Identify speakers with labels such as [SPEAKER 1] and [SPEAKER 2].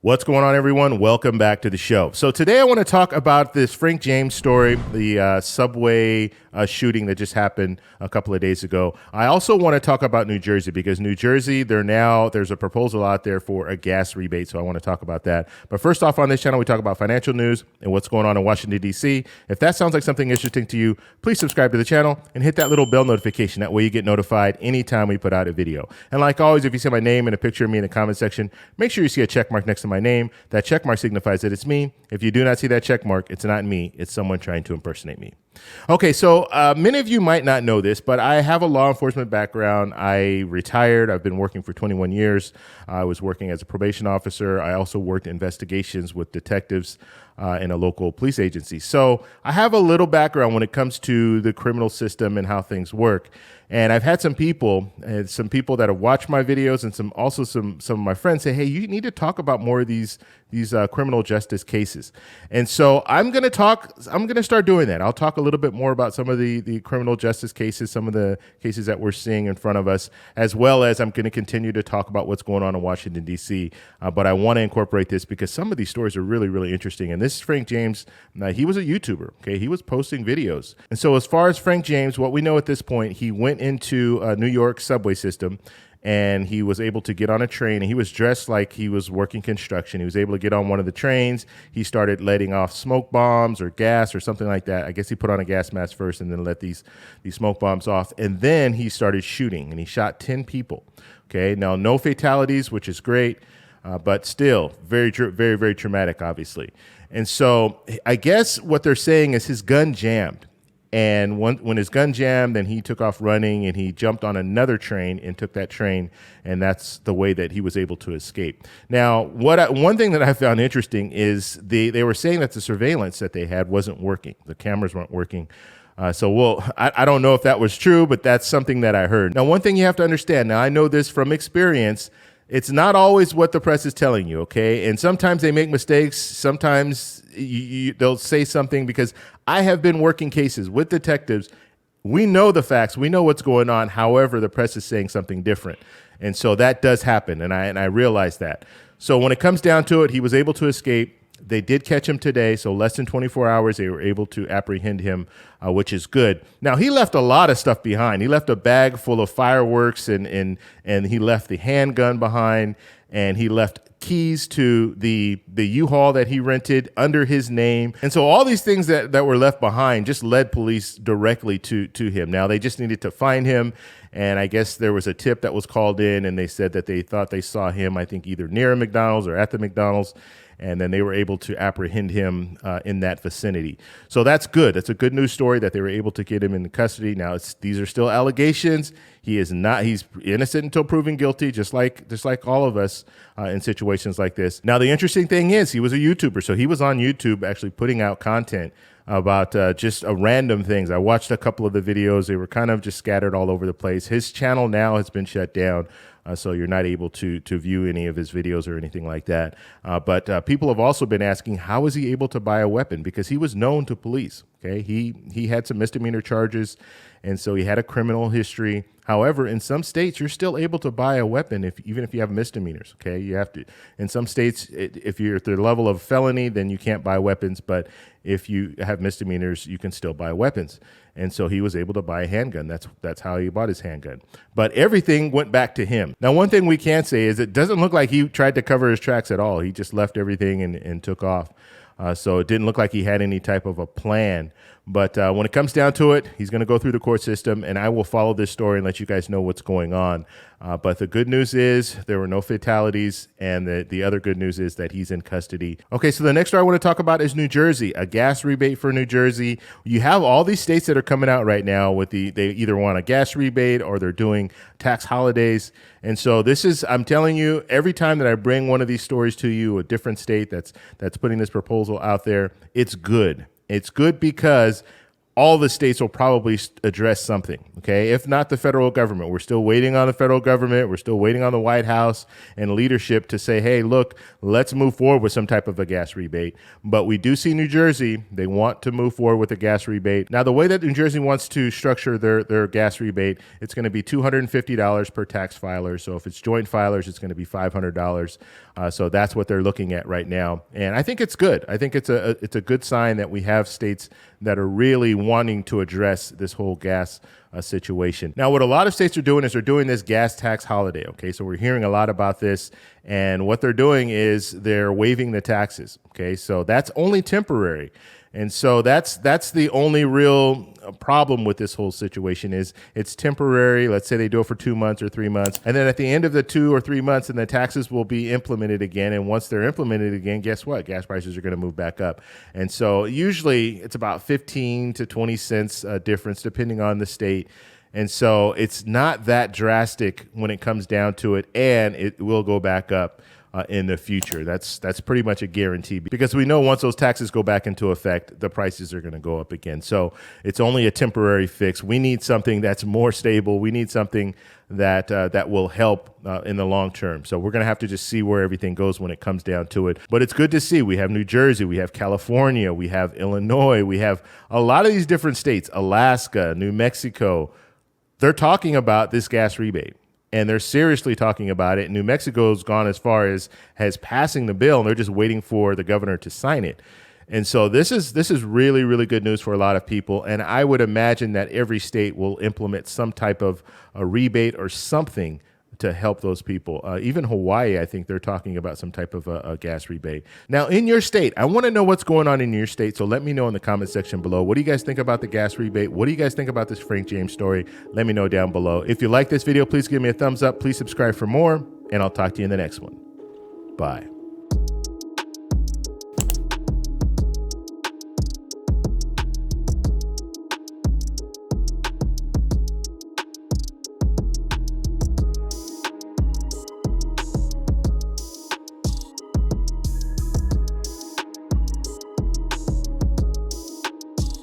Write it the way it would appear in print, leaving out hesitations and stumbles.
[SPEAKER 1] What's going on, everyone? Welcome back to the show. So today I want to talk about this Frank James story, the subway shooting that just happened a couple of days ago. I also want to talk about New Jersey because New Jersey, there's a proposal out there for a gas rebate, so I want to talk about that. But first off, on this channel, we talk about financial news and what's going on in Washington, D.C. If that sounds like something interesting to you, please subscribe to the channel and hit that little bell notification. That way you get notified anytime we put out a video. And like always, if you see my name and a picture of me in the comment section, make sure you see a check mark next to my name. That check mark signifies that it's me. If you do not see that check mark, it's not me. It's someone trying to impersonate me. Okay, so many of you might not know this, but I have a law enforcement background. I retired. I've been working for 21 years. I was working as a probation officer. I also worked investigations with detectives in a local police agency. So I have a little background when it comes to the criminal system and how things work. And I've had some people that have watched my videos and some of my friends say, hey, you need to talk about more of these criminal justice cases. And so I'm going to start doing that. I'll talk a little bit more about some of the criminal justice cases, some of the cases that we're seeing in front of us, as well as I'm going to continue to talk about what's going on in Washington, D.C. But I want to incorporate this because some of these stories are really, really interesting. And this is Frank James. He was a YouTuber. Okay, he was posting videos. And so as far as Frank James, what we know at this point, he went into a New York subway system and he was able to get on a train, and he was dressed like he was working construction. He was able to get on one of the trains. He started letting off smoke bombs or gas or something like that. I guess he put on a gas mask first and then let these smoke bombs off. And then he started shooting, and he shot 10 people. Okay, now no fatalities, which is great, but still very, very, very traumatic, obviously. And so I guess what they're saying is his gun jammed. And when his gun jammed, then he took off running and he jumped on another train and took that train. And that's the way that he was able to escape. Now, one thing that I found interesting is they were saying that the surveillance that they had wasn't working. The cameras weren't working. I don't know if that was true, but that's something that I heard. Now, one thing you have to understand, now I know this from experience, it's not always what the press is telling you, okay? And sometimes they make mistakes. Sometimes they'll say something, because I have been working cases with detectives. We know the facts. We know what's going on. However, the press is saying something different. And so that does happen, and I realize that. So when it comes down to it, he was able to escape. They did catch him today, so less than 24 hours, they were able to apprehend him, which is good. Now, he left a lot of stuff behind. He left a bag full of fireworks, and he left the handgun behind, and he left keys to the U-Haul that he rented under his name. And so all these things that were left behind just led police directly to him. Now, they just needed to find him, and I guess there was a tip that was called in, and they said that they thought they saw him, I think, either near a McDonald's or at the McDonald's. And then they were able to apprehend him in that vicinity. So that's good. That's a good news story that they were able to get him into custody. Now, these are still allegations. He's innocent until proven guilty, just like all of us in situations like this. Now, the interesting thing is he was a YouTuber. So he was on YouTube actually putting out content about just random things. I watched a couple of the videos. They were kind of just scattered all over the place. His channel now has been shut down. So you're not able to view any of his videos or anything like that. But people have also been asking, how was he able to buy a weapon? Because he was known to police. Okay, he had some misdemeanor charges, and so he had a criminal history. However, in some states, you're still able to buy a weapon even if you have misdemeanors. Okay, you have to. In some states, if you're at the level of felony, then you can't buy weapons. But if you have misdemeanors, you can still buy weapons. And so he was able to buy a handgun. That's how he bought his handgun. But everything went back to him. Now, one thing we can say is it doesn't look like he tried to cover his tracks at all. He just left everything and took off. So it didn't look like he had any type of a plan. But when it comes down to it, he's going to go through the court system, and I will follow this story and let you guys know what's going on. But the good news is there were no fatalities, and the other good news is that he's in custody. Okay, so the next story I want to talk about is New Jersey, a gas rebate for New Jersey. You have all these states that are coming out right now with they either want a gas rebate or they're doing tax holidays. And so I'm telling you, every time that I bring one of these stories to you, a different state that's putting this proposal out there, it's good. It's good because all the states will probably address something, okay? If not the federal government. We're still waiting on the federal government. We're still waiting on the White House and leadership to say, hey, look, let's move forward with some type of a gas rebate. But we do see New Jersey, they want to move forward with a gas rebate. Now, the way that New Jersey wants to structure their gas rebate, it's going to be $250 per tax filer. So if it's joint filers, it's going to be $500. So that's what they're looking at right now. And I think it's good. I think it's a good sign that we have states that are really wanting to address this whole gas situation. Now, what a lot of states are doing is they're doing this gas tax holiday. Okay, so we're hearing a lot about this, and what they're doing is they're waiving the taxes. Okay, so that's only temporary. And so that's the only real problem with this whole situation is it's temporary. Let's say they do it for 2 months or 3 months. And then at the end of the 2 or 3 months, and the taxes will be implemented again. And once they're implemented again, guess what? Gas prices are going to move back up. And so usually it's about 15 to 20 cents difference depending on the state. And so it's not that drastic when it comes down to it, and it will go back up in the future. That's pretty much a guarantee, because we know once those taxes go back into effect, the prices are going to go up again. So it's only a temporary fix. We need something that's more stable. We need something that will help in the long term. So we're going to have to just see where everything goes when it comes down to it. But it's good to see. We have New Jersey, we have California, we have Illinois, we have a lot of these different states, Alaska, New Mexico. They're talking about this gas rebate. And they're seriously talking about it. New Mexico's gone as far as passing the bill, and they're just waiting for the governor to sign it. And so this is really, really good news for a lot of people. And I would imagine that every state will implement some type of a rebate or something to help those people. Even Hawaii, I think they're talking about some type of a gas rebate. Now, in your state, I want to know what's going on in your state, so let me know in the comment section below. What do you guys think about the gas rebate? What do you guys think about this Frank James story? Let me know down below. If you like this video, please give me a thumbs up. Please subscribe for more, and I'll talk to you in the next one. Bye.